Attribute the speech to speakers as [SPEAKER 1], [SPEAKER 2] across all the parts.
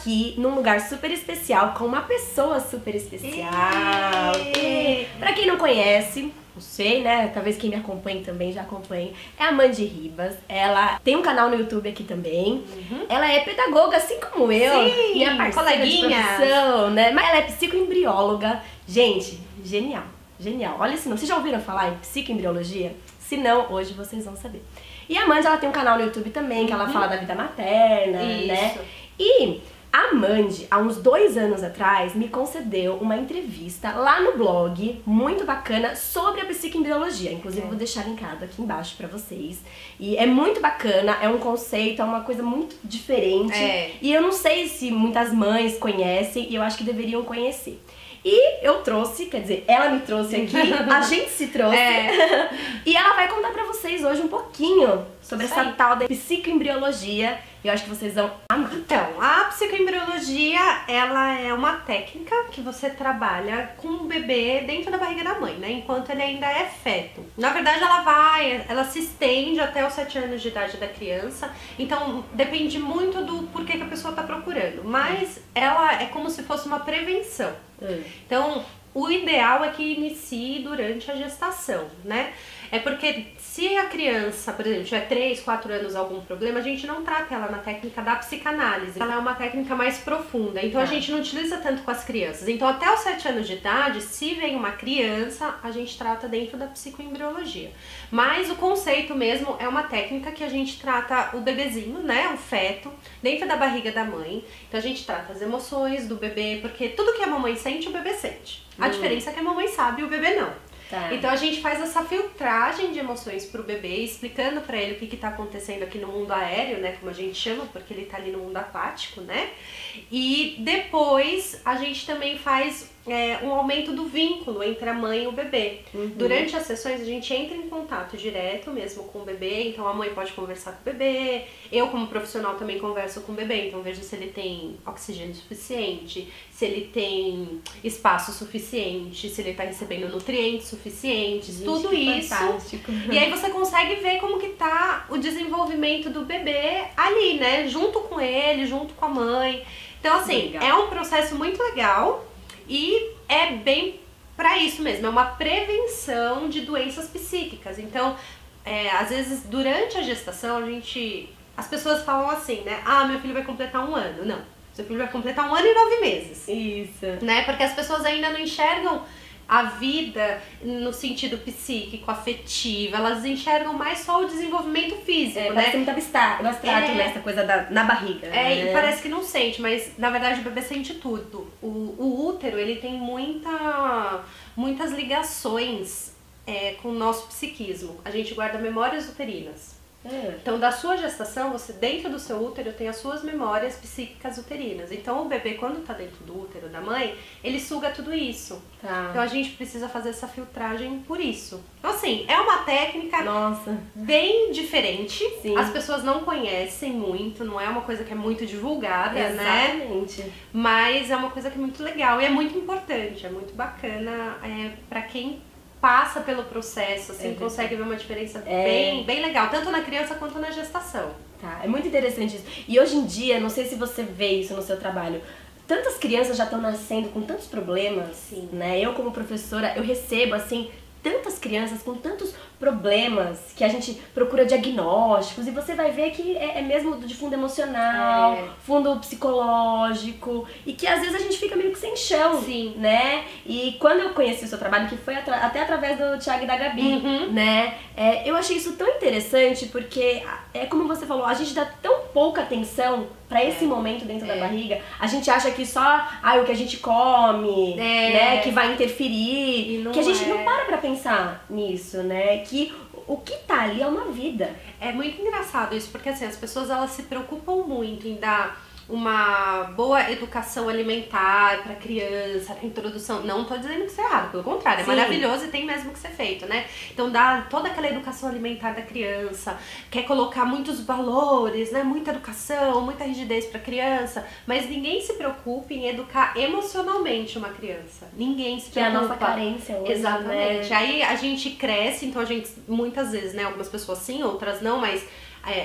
[SPEAKER 1] aqui num lugar super especial com uma pessoa super especial. Pra quem não conhece, não sei, né? Talvez quem me acompanhe também já acompanhe. É a Mandy Ribas. Ela tem um canal no YouTube aqui também. Ela é pedagoga, assim como eu.
[SPEAKER 2] Sim,
[SPEAKER 1] minha parceira de profissão, né? Mas ela é psicoembrióloga. Gente, genial, genial. Olha esse nome. Vocês já ouviram falar em psicoembriologia? Se não, hoje vocês vão saber. E a Mandy, ela tem um canal no YouTube também, que ela fala da vida materna, né? E a Mandy, há uns 2 anos atrás, me concedeu uma entrevista lá no blog, muito bacana, sobre a psicoembriologia. Inclusive, eu vou deixar linkado aqui embaixo pra vocês. E é muito bacana, é um conceito, é uma coisa muito diferente. E eu não sei se muitas mães conhecem, e eu acho que deveriam conhecer. E eu trouxe, quer dizer, ela me trouxe aqui, a gente se trouxe. E ela vai contar pra vocês hoje um pouquinho sobre essa tal da psicoembriologia. E eu acho que vocês vão amar.
[SPEAKER 2] Então, a psicoembriologia, ela é uma técnica que você trabalha com o bebê dentro da barriga da mãe, né? Enquanto ele ainda é feto. Na verdade, ela se estende até os 7 anos de idade da criança. Então, depende muito do porquê que a pessoa tá procurando. Mas ela é como se fosse uma prevenção. Então, o ideal é que inicie durante a gestação, né? É porque se a criança, por exemplo, tiver 3, 4 anos algum problema, a gente não trata ela na técnica da psicanálise. Ela é uma técnica mais profunda, então a gente não utiliza tanto com as crianças. Então até os 7 anos de idade, se vem uma criança, a gente trata dentro da psicoembriologia. Mas o conceito mesmo é uma técnica que a gente trata o bebezinho, né, o feto, dentro da barriga da mãe. Então a gente trata as emoções do bebê, porque tudo que a mamãe sente, o bebê sente. A diferença é que a mamãe sabe e o bebê não. Então a gente faz essa filtragem de emoções pro bebê, explicando pra ele o que tá acontecendo aqui no mundo aéreo, né, como a gente chama, porque ele tá ali no mundo aquático, né? E depois a gente também faz um aumento do vínculo entre a mãe e o bebê. Durante as sessões a gente entra em contato direto mesmo com o bebê, então a mãe pode conversar com o bebê, eu como profissional também converso com o bebê, então vejo se ele tem oxigênio suficiente, se ele tem espaço suficiente, se ele tá recebendo nutrientes suficientes, gente, tudo isso. Fantástico. E aí você consegue ver como que tá o desenvolvimento do bebê ali, né, junto com ele, junto com a mãe. Então assim, é um processo muito legal. E é bem pra isso mesmo, é uma prevenção de doenças psíquicas. Então, às vezes, durante a gestação, as pessoas falam assim, né? Ah, meu filho vai completar 1 ano. Não, seu filho vai completar 1 ano e 9 meses.
[SPEAKER 1] Isso.
[SPEAKER 2] Né? Porque as pessoas ainda não enxergam a vida no sentido psíquico, afetivo, elas enxergam mais só o desenvolvimento físico, né?
[SPEAKER 1] Parece muito abstrato, né? Essa coisa na barriga.
[SPEAKER 2] E parece que não sente, mas na verdade o bebê sente tudo. O útero, ele tem muitas ligações com o nosso psiquismo. A gente guarda memórias uterinas. Então, da sua gestação, você dentro do seu útero tem as suas memórias psíquicas uterinas. Então, o bebê, quando tá dentro do útero da mãe, ele suga tudo isso. Então, a gente precisa fazer essa filtragem por isso. Então, assim, é uma técnica bem diferente. As pessoas não conhecem muito, não é uma coisa que é muito divulgada, né? Mas é uma coisa que é muito legal e é muito importante, é muito bacana pra quem passa pelo processo, assim, consegue ver uma diferença bem legal, tanto na criança quanto na gestação.
[SPEAKER 1] É muito interessante isso. E hoje em dia, não sei se você vê isso no seu trabalho, tantas crianças já estão nascendo com tantos problemas, né? Eu como professora, eu recebo, assim, tantas crianças com tantos problemas que a gente procura diagnósticos e você vai ver que é mesmo de fundo emocional, fundo psicológico e que às vezes a gente fica meio que sem chão, né? E quando eu conheci o seu trabalho, que foi até através do Thiago e da Gabi, né? Eu achei isso tão interessante porque, como você falou, a gente dá tão pouca atenção pra esse momento dentro da barriga. A gente acha que só o que a gente come, né, que vai interferir, que a gente não para pra pensar nisso, né? Que o que tá ali é uma vida.
[SPEAKER 2] É muito engraçado isso, porque assim, as pessoas elas se preocupam muito em dar uma boa educação alimentar para criança, a introdução, não tô dizendo que isso é errado, pelo contrário, é maravilhoso e tem mesmo que ser feito, né? Então dá toda aquela educação alimentar da criança, quer colocar muitos valores, né? Muita educação, muita rigidez para criança, mas ninguém se preocupa em educar emocionalmente uma criança. Ninguém se preocupa.
[SPEAKER 1] Que é a nossa carência hoje,
[SPEAKER 2] exatamente.
[SPEAKER 1] Né?
[SPEAKER 2] Aí a gente cresce, então a gente, muitas vezes, né? Algumas pessoas sim, outras não, mas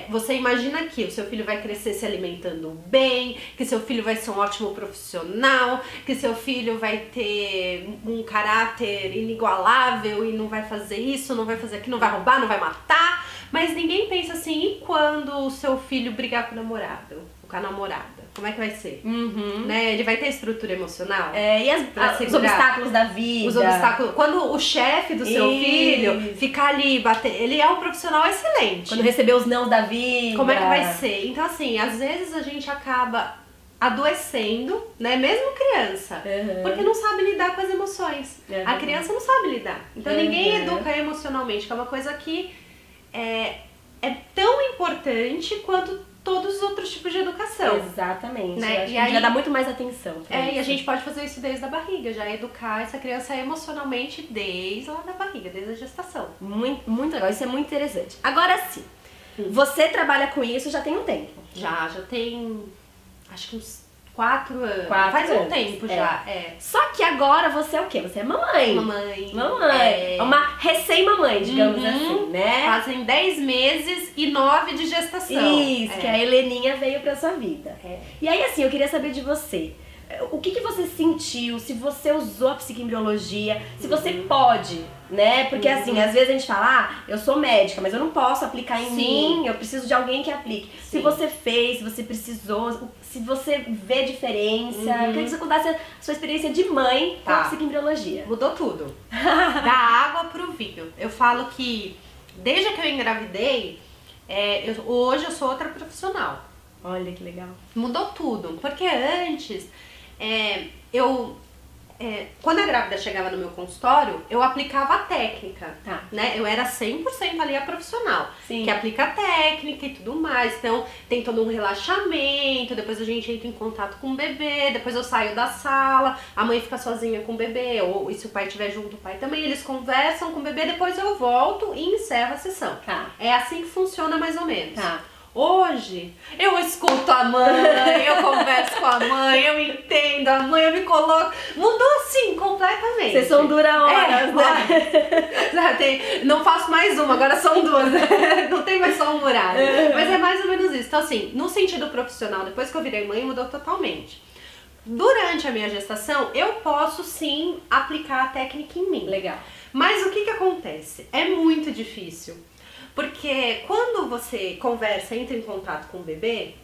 [SPEAKER 2] Você imagina que o seu filho vai crescer se alimentando bem, que seu filho vai ser um ótimo profissional, que seu filho vai ter um caráter inigualável e não vai fazer isso, não vai fazer aquilo, não vai roubar, não vai matar. Mas ninguém pensa assim, e quando o seu filho brigar com o namorado, ou com a namorada? Como é que vai ser? Né? Ele vai ter estrutura emocional?
[SPEAKER 1] E os obstáculos da vida.
[SPEAKER 2] Os obstáculos. Quando o chefe do seu filho ficar ali, bater, ele é um profissional excelente.
[SPEAKER 1] Quando receber os nãos da vida.
[SPEAKER 2] Como é que vai ser? Então, assim, às vezes a gente acaba adoecendo, né? Mesmo criança. Porque não sabe lidar com as emoções. A criança não sabe lidar. Então, ninguém educa emocionalmente, que é uma coisa que é tão importante quanto todos os outros tipos de educação.
[SPEAKER 1] Exatamente.
[SPEAKER 2] Né?
[SPEAKER 1] E aí já dá muito mais atenção.
[SPEAKER 2] E a gente pode fazer isso desde a barriga, já educar essa criança emocionalmente desde lá da barriga, desde a gestação.
[SPEAKER 1] Muito legal, isso é muito interessante. Agora sim, você trabalha com isso já tem um tempo.
[SPEAKER 2] Já tem, acho que uns 4 anos.
[SPEAKER 1] Faz
[SPEAKER 2] um tempo já.
[SPEAKER 1] Só que agora você é o quê? Você é mamãe.
[SPEAKER 2] Mamãe.
[SPEAKER 1] É uma recém-mamãe, digamos assim, né?
[SPEAKER 2] Fazem 10 meses e 9 de gestação.
[SPEAKER 1] Isso, que a Heleninha veio pra sua vida. E aí, assim, eu queria saber de você. O que você sentiu, se você usou a psicoembriologia, se você pode, né? Porque assim, às vezes a gente fala, eu sou médica, mas eu não posso aplicar em mim, eu preciso de alguém que aplique. Se você fez, se você precisou, se você vê diferença, eu queria que você contasse a sua experiência de mãe com a psicoembriologia.
[SPEAKER 2] Mudou tudo. Da água pro vinho. Eu falo que desde que eu engravidei, hoje eu sou outra profissional.
[SPEAKER 1] Olha que legal.
[SPEAKER 2] Mudou tudo, porque antes quando a grávida chegava no meu consultório, eu aplicava a técnica, né? Eu era 100% ali a profissional, que aplica a técnica e tudo mais. Então, tem todo um relaxamento, depois a gente entra em contato com o bebê, depois eu saio da sala, a mãe fica sozinha com o bebê, ou e se o pai estiver junto, o pai também, eles conversam com o bebê, depois eu volto e encerro a sessão. É assim que funciona mais ou menos. Hoje, eu escuto a mãe, eu converso com a mãe, eu entendo a mãe, eu me coloco. Mudou assim, completamente.
[SPEAKER 1] Vocês são dura horas,
[SPEAKER 2] né? Não faço mais uma, agora são 2. Né? Não tem mais só um horário. Mas é mais ou menos isso. Então, assim, no sentido profissional, depois que eu virei mãe, mudou totalmente. Durante a minha gestação, eu posso sim aplicar a técnica em mim.
[SPEAKER 1] Legal.
[SPEAKER 2] Mas o que acontece? É muito difícil. Porque quando você conversa, entra em contato com o bebê,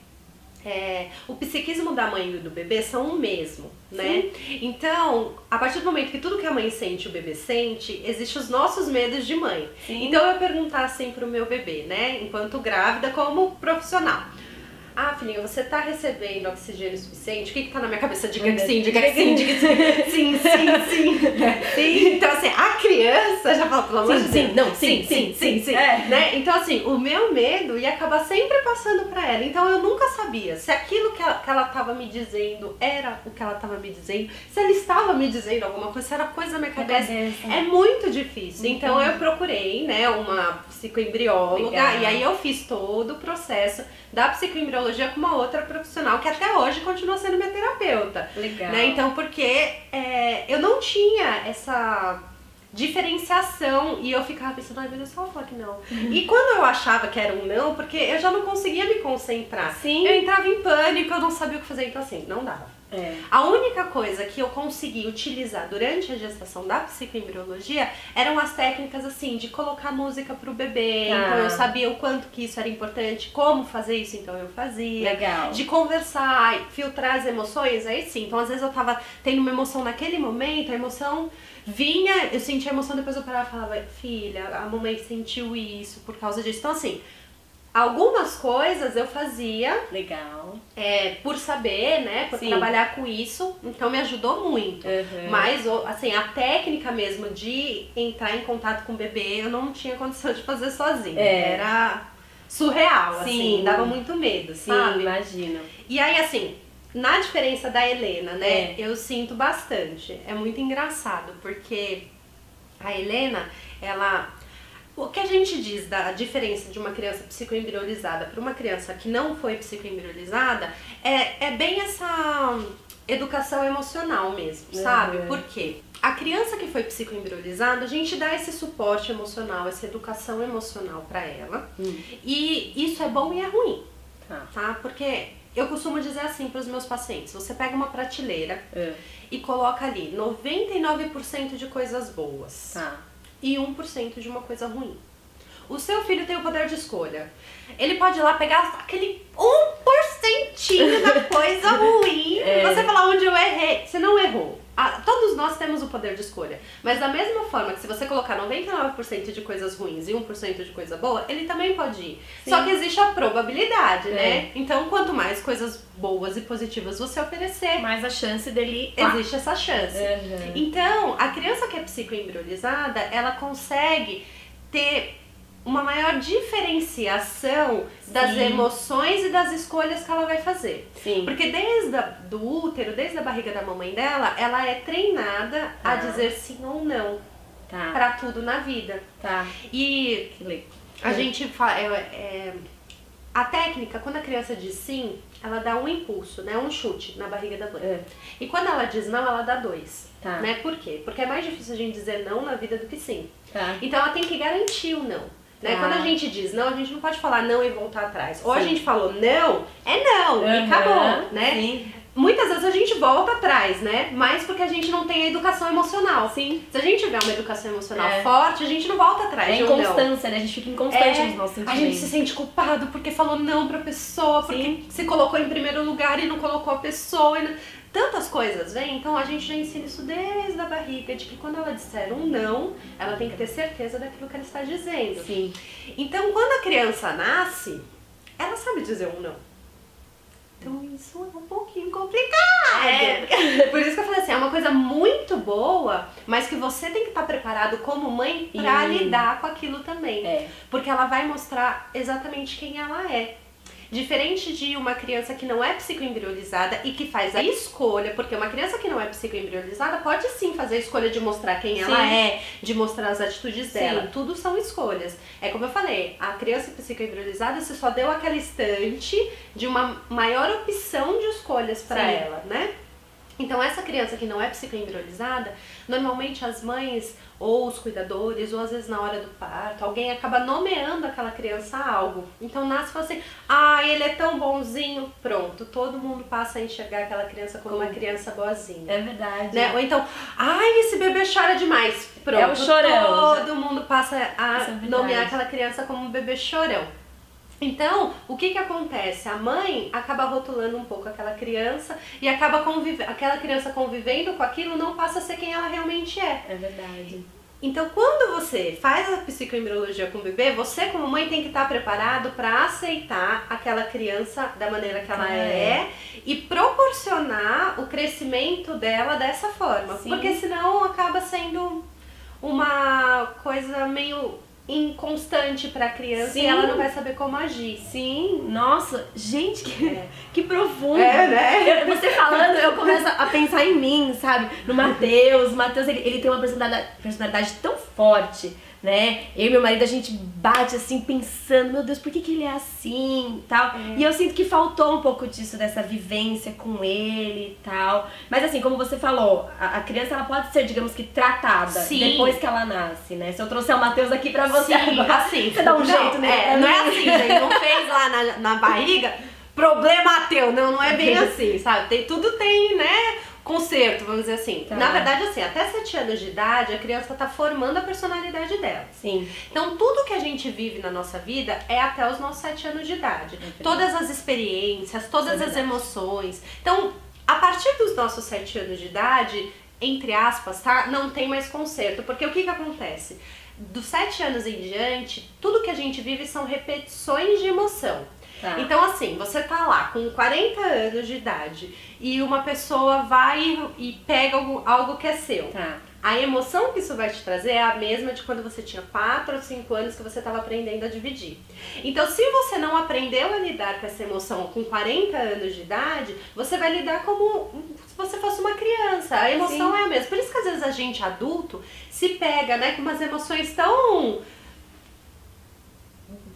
[SPEAKER 2] o psiquismo da mãe e do bebê são o mesmo, né? Então, a partir do momento que tudo que a mãe sente, o bebê sente, existem os nossos medos de mãe. Então eu perguntar assim pro meu bebê, né, enquanto grávida, como profissional. Filhinha, você tá recebendo oxigênio suficiente? O que tá na minha cabeça? Diga que sim, diga que sim, diga que sim. Sim. Então, assim, a criança já fala, pelo amor de Deus. Sim. Né? Então, assim, o meu medo ia acabar sempre passando pra ela. Então, eu nunca sabia se aquilo que ela tava me dizendo era o que ela tava me dizendo, se ela estava me dizendo alguma coisa, se era coisa da minha cabeça. É muito difícil. Então, eu procurei, né, uma psicoembrióloga. E aí eu fiz todo o processo da psicoembriologia com uma outra profissional que até hoje continua sendo minha terapeuta.
[SPEAKER 1] Legal.
[SPEAKER 2] Né? Então, porque eu não tinha essa diferenciação e eu ficava pensando, ai meu Deus, só falar que não. E quando eu achava que era um não, porque eu já não conseguia me concentrar. Eu entrava em pânico, eu não sabia o que fazer, então assim, não dava. A única coisa que eu consegui utilizar durante a gestação da psicoembriologia eram as técnicas assim, de colocar música pro bebê, então eu sabia o quanto que isso era importante, como fazer isso, então eu fazia.
[SPEAKER 1] Legal.
[SPEAKER 2] De conversar, filtrar as emoções, aí sim. Então às vezes eu tava tendo uma emoção naquele momento, a emoção vinha, eu sentia a emoção, depois eu parava e falava, filha, a mamãe sentiu isso por causa disso. Então assim, algumas coisas eu fazia.
[SPEAKER 1] Legal.
[SPEAKER 2] Por saber, né, por trabalhar com isso, então me ajudou muito. Mas, assim, a técnica mesmo de entrar em contato com o bebê, eu não tinha condição de fazer sozinha. Era surreal, assim, dava muito medo, sabe?
[SPEAKER 1] Sim, imagino.
[SPEAKER 2] E aí, assim, na diferença da Helena, né, eu sinto bastante. É muito engraçado, porque a Helena, o que a gente diz da diferença de uma criança psicoembriolizada para uma criança que não foi psicoembriolizada é bem essa educação emocional mesmo, sabe? Por quê? a criança que foi psicoembriolizada, a gente dá esse suporte emocional, essa educação emocional pra ela. E isso é bom e é ruim, tá? Porque eu costumo dizer assim pros meus pacientes, você pega uma prateleira e coloca ali 99% de coisas boas e 1% de uma coisa ruim. O seu filho tem o poder de escolha. Ele pode ir lá pegar aquele 1% da coisa ruim e você falar onde eu errei. Você não errou. Todos nós temos o poder de escolha. Mas da mesma forma que se você colocar 99% de coisas ruins e 1% de coisa boa, ele também pode ir. Sim. Só que existe a probabilidade, né? Então, quanto mais coisas boas e positivas você oferecer,
[SPEAKER 1] mais a chance dele...
[SPEAKER 2] Existe essa chance. Então, a criança que é psicoembriolizada, ela consegue ter uma maior diferenciação das emoções e das escolhas que ela vai fazer. Sim. Porque desde do útero, desde a barriga da mamãe dela, ela é treinada a dizer sim ou não pra tudo na vida. E a gente fala... a técnica, quando a criança diz sim, ela dá um impulso, né? Um chute na barriga da mãe. E quando ela diz não, ela dá 2. Né? Por quê? Porque é mais difícil a gente dizer não na vida do que sim. Então ela tem que garantir o não. Né? Quando a gente diz não, a gente não pode falar não e voltar atrás. Ou a gente falou não, é não, e acabou, né? Sim. Muitas vezes a gente volta atrás, né? Mas porque a gente não tem a educação emocional. Sim. Se a gente tiver uma educação emocional forte, a gente não volta atrás.
[SPEAKER 1] É inconstância, né? A gente fica inconstante nos nossos sentimentos.
[SPEAKER 2] A gente se sente culpado porque falou não pra pessoa, porque se colocou em primeiro lugar e não colocou a pessoa. Tantas coisas, vem. Então a gente já ensina isso desde a barriga, de que quando ela disser um não, ela tem que ter certeza daquilo que ela está dizendo. Sim. Então quando a criança nasce, ela sabe dizer um não. Então isso é um pouquinho complicado. Por isso que eu falei assim, é uma coisa muito boa, mas que você tem que estar preparado como mãe pra lidar com aquilo também. Porque ela vai mostrar exatamente quem ela é. Diferente de uma criança que não é psicoembriolizada e que faz a escolha, porque uma criança que não é psicoembriolizada pode sim fazer a escolha de mostrar quem ela é, de mostrar as atitudes dela. Tudo são escolhas. É como eu falei, a criança psicoembriolizada se só deu aquela instante de uma maior opção de escolhas para ela, né? Então essa criança que não é psicoembriolizada, normalmente as mães ou os cuidadores, ou às vezes na hora do parto, alguém acaba nomeando aquela criança a algo. Então nasce e fala assim, ele é tão bonzinho, pronto, todo mundo passa a enxergar aquela criança como uma criança boazinha.
[SPEAKER 1] É verdade.
[SPEAKER 2] Né? Ou então, esse bebê chora demais, pronto,
[SPEAKER 1] é o chorão.
[SPEAKER 2] Todo mundo passa a nomear aquela criança como um bebê chorão. Então, o que acontece? A mãe acaba rotulando um pouco aquela criança e acaba aquela criança convivendo com aquilo não passa a ser quem ela realmente é.
[SPEAKER 1] É verdade.
[SPEAKER 2] Então, quando você faz a psicoembriologia com o bebê, você como mãe tem que estar preparado para aceitar aquela criança da maneira que ela é e proporcionar o crescimento dela dessa forma. Porque senão acaba sendo uma coisa meio inconstante pra criança e ela não vai saber como agir.
[SPEAKER 1] Sim, nossa, gente, que profundo.
[SPEAKER 2] Né?
[SPEAKER 1] Você falando, eu começo a pensar em mim, sabe? No Matheus. O Matheus, ele tem uma personalidade tão forte, né? Eu e meu marido, a gente bate assim, pensando, meu Deus, por que ele é assim e tal. E eu sinto que faltou um pouco disso, dessa vivência com ele e tal. Mas assim, como você falou, a criança, ela pode ser, digamos que, tratada depois que ela nasce, né? Se eu trouxer o Matheus aqui pra você agora,
[SPEAKER 2] assim,
[SPEAKER 1] você dá um jeito, né?
[SPEAKER 2] Não é assim, gente, não fez lá na barriga, problema teu. Não é bem assim, sabe? Tudo tem, né? Conserto, vamos dizer assim. Na verdade, assim, até 7 anos de idade, a criança tá formando a personalidade dela. Sim. Então, tudo que a gente vive na nossa vida é até os nossos 7 anos de idade. Todas as experiências, todas as emoções. Então, a partir dos nossos 7 anos de idade, entre aspas, tá? Não tem mais conserto. Porque o que acontece? Dos 7 anos em diante, tudo que a gente vive são repetições de emoção. Então assim, você tá lá com 40 anos de idade e uma pessoa vai e pega algo que é seu. A emoção que isso vai te trazer é a mesma de quando você tinha 4 ou 5 anos que você estava aprendendo a dividir. Então se você não aprendeu a lidar com essa emoção com 40 anos de idade, você vai lidar como se você fosse uma criança. A emoção é a mesma. Por isso que às vezes a gente adulto se pega, né, com umas emoções tão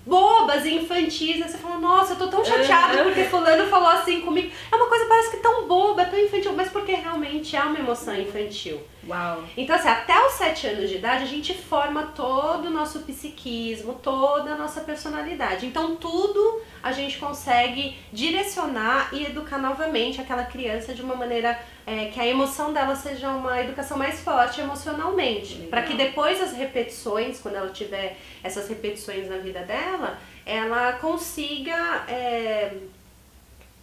[SPEAKER 2] bobas e infantis, né? Você fala, nossa, eu tô tão chateada porque fulano falou assim comigo. É uma coisa parece que tão boba, tão infantil, mas porque realmente é uma emoção infantil.
[SPEAKER 1] Uau!
[SPEAKER 2] Então, assim, até os 7 anos de idade, a gente forma todo o nosso psiquismo, toda a nossa personalidade. Então, tudo a gente consegue direcionar e educar novamente aquela criança de uma maneira que a emoção dela seja uma educação mais forte emocionalmente. Para que depois as repetições, quando ela tiver essas repetições na vida dela, ela consiga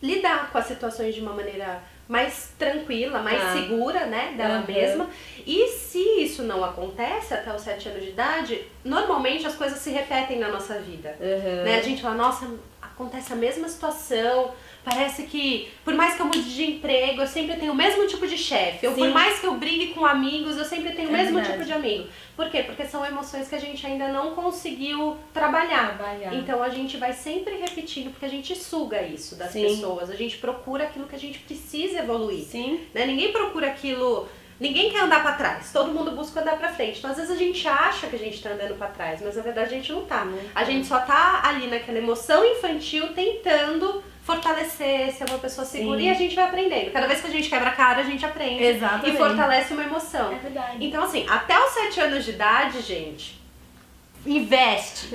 [SPEAKER 2] lidar com as situações de uma maneira mais tranquila, mais segura, né, dela mesma. E se isso não acontece até os 7 anos de idade, normalmente as coisas se repetem na nossa vida. Né? A gente fala, nossa, acontece a mesma situação, parece que por mais que eu mude de emprego, eu sempre tenho o mesmo tipo de chefe. Ou por mais que eu brigue com amigos, eu sempre tenho o mesmo tipo de amigo. Por quê? Porque são emoções que a gente ainda não conseguiu trabalhar. Então a gente vai sempre repetindo, porque a gente suga isso das pessoas. A gente procura aquilo que a gente precisa evoluir. Né? Ninguém procura aquilo... Ninguém quer andar pra trás, todo mundo busca andar pra frente. Então, às vezes a gente acha que a gente tá andando pra trás, mas na verdade a gente não tá. A gente só tá ali naquela emoção infantil tentando fortalecer, ser uma pessoa segura e a gente vai aprendendo. Cada vez que a gente quebra a cara, a gente aprende. E fortalece uma emoção.
[SPEAKER 1] É verdade.
[SPEAKER 2] Então, assim, até os 7 anos de idade, gente, investe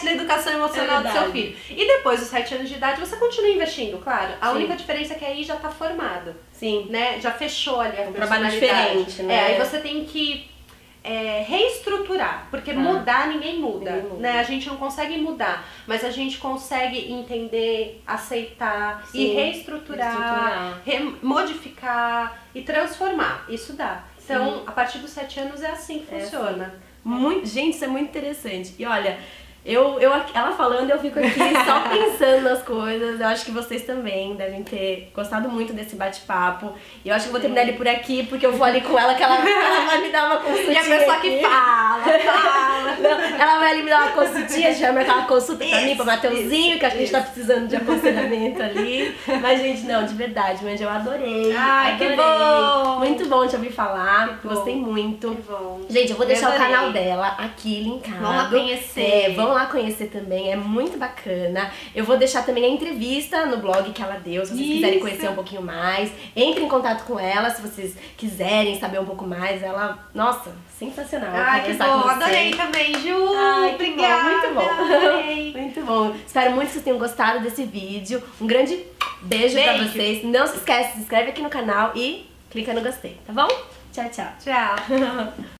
[SPEAKER 2] na educação emocional do seu filho. E depois dos 7 anos de idade, você continua investindo, claro. A única diferença é que aí já tá formado. Né? Já fechou ali a personalidade.
[SPEAKER 1] Trabalho diferente, né?
[SPEAKER 2] Aí você tem que reestruturar, porque mudar ninguém muda, né? A gente não consegue mudar, mas a gente consegue entender, aceitar e reestruturar, modificar e transformar. Isso dá. Então, a partir dos 7 anos é assim que funciona.
[SPEAKER 1] Gente, isso é muito interessante. E olha, ela falando, eu fico aqui só pensando nas coisas. Eu acho que vocês também devem ter gostado muito desse bate-papo. E eu acho que eu vou terminar ele por aqui, porque eu vou ali com ela, que ela vai me dar uma consultinha.
[SPEAKER 2] E a pessoa que fala.
[SPEAKER 1] Ela vai ali me dar uma consultinha, já vai marcar uma consulta pra mim, pra Mateuzinho, que acho que a gente tá precisando de aconselhamento ali. Mas, gente, não, de verdade, mas eu adorei.
[SPEAKER 2] Ai, que bom!
[SPEAKER 1] Muito bom te ouvir falar, gostei muito.
[SPEAKER 2] Que bom.
[SPEAKER 1] Gente, eu vou deixar o canal dela aqui linkado.
[SPEAKER 2] Vão lá conhecer.
[SPEAKER 1] Vão lá conhecer também, é muito bacana. Eu vou deixar também a entrevista no blog que ela deu, se vocês quiserem conhecer um pouquinho mais. Entre em contato com ela, se vocês quiserem saber um pouco mais. Ela, nossa, sensacional.
[SPEAKER 2] Ai, que bom, adorei também, Ju.
[SPEAKER 1] Ai,
[SPEAKER 2] obrigada.
[SPEAKER 1] Muito bom.
[SPEAKER 2] Adorei.
[SPEAKER 1] Muito bom. Espero muito que vocês tenham gostado desse vídeo. Um grande beijo pra vocês. Não se esquece, se inscreve aqui no canal e clica no gostei, tá bom? Tchau, tchau.
[SPEAKER 2] Tchau.